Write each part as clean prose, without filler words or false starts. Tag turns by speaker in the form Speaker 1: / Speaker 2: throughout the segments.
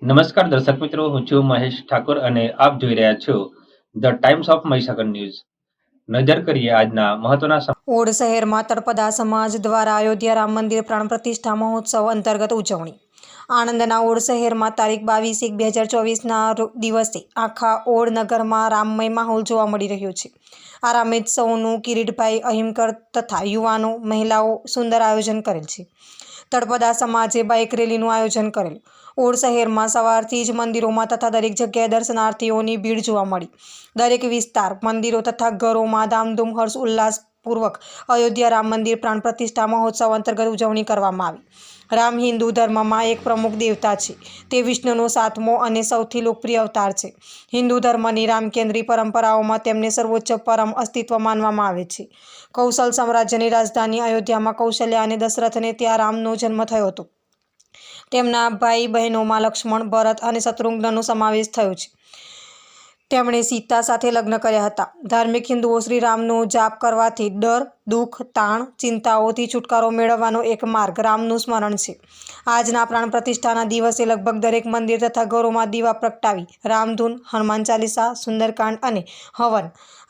Speaker 1: નમસ્કાર દર્શક મિત્રો, હું છું મહેશ ઠાકોર અને આપ જોઈ રહ્યા છો the Times of Mahisagar news. નજર કરીએ આજના મહત્વના
Speaker 2: ઓડ શહેરમાં તળપદા સમાજ દ્વારા અયોધ્યા રામ મંદિર પ્રાણ પ્રતિષ્ઠા મહોત્સવ અંતર્ગત ઉજવણી. આણંદના ઓડ શહેરમાં તારીખ 22/1/2024ના દિવસે આખા ઓડ નગરમાં રામમય માહોલ જોવા મળી રહ્યો છે. આ રામોત્સવનું કિરીટભાઈ અહિમકર તથા યુવાનો મહિલાઓ સુંદર આયોજન કરેલ છે. તળપદા સમાજે બાઇક રેલીનું આયોજન કરેલ. ઓડ શહેરમાં સવારથી જ મંદિરોમાં તથા દરેક જગ્યાએ દર્શનાર્થીઓની ભીડ જોવા મળી. દરેક વિસ્તાર, મંદિરો તથા ઘરોમાં ધામધૂમ હર્ષ ઉલ્લાસપૂર્વક અયોધ્યા રામ મંદિર પ્રાણ પ્રતિષ્ઠા મહોત્સવ અંતર્ગત ઉજવણી કરવામાં આવી. રામ હિન્દુ ધર્મમાં એક પ્રમુખ દેવતા છે. તે વિષ્ણુનો 7મો અને સૌથી લોકપ્રિય અવતાર છે. હિન્દુ ધર્મની રામકેન્દ્રી પરંપરાઓમાં તેમને સર્વોચ્ચ પરમ અસ્તિત્વ માનવામાં આવે છે. કૌશલ સામ્રાજ્યની રાજધાની અયોધ્યામાં કૌશલ્યા અને દશરથને ત્યાં રામનો જન્મ થયો હતો. તેમના ભાઈ બહેનોમાં લક્ષ્મણ, ભરત અને શત્રુઘ્નનો સમાવેશ થયો છે. તેમણે સીતા સાથે લગ્ન કર્યા હતા. ધાર્મિક હિન્દુઓ શ્રી રામનો જાપ કરવાથી ડર, દુઃખ, તાણ, ચિંતાઓથી છુટકારો મેળવવાનો એક માર્ગ રામનું સ્મરણ છે. આજના પ્રાણ પ્રતિષ્ઠાના દિવસે લગભગ દરેક મંદિર તથા ઘરોમાં દીવા પ્રગટાવી રામધૂન, હનુમાન ચાલીસા, સુંદરકાંડ અને હવન,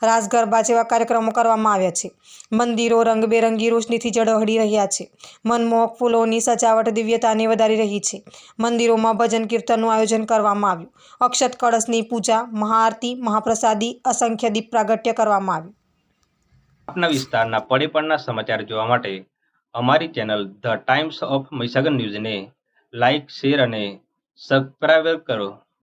Speaker 2: રાસ ગરબા જેવા કાર્યક્રમો કરવામાં આવ્યા છે. મંદિરો રંગબેરંગી રોશનીથી ઝળહળી રહ્યા છે. મનમોહક ફૂલોની સજાવટ દિવ્યતાને વધારી રહી છે. મંદિરોમાં ભજન કીર્તનનું આયોજન કરવામાં આવ્યું. અક્ષત કળશની પૂજા, મહાઆરતી, મહાપ્રસાદી, અસંખ્ય દીપ પ્રાગટ્ય કરવામાં આવ્યું.
Speaker 1: આપના વિસ્તારના પળે-પળના સમાચાર જોવા માટે અમારી channel the Times of Mahisagar ન્યૂઝને લાઇક, શેર અને સબસ્ક્રાઇબ કરો.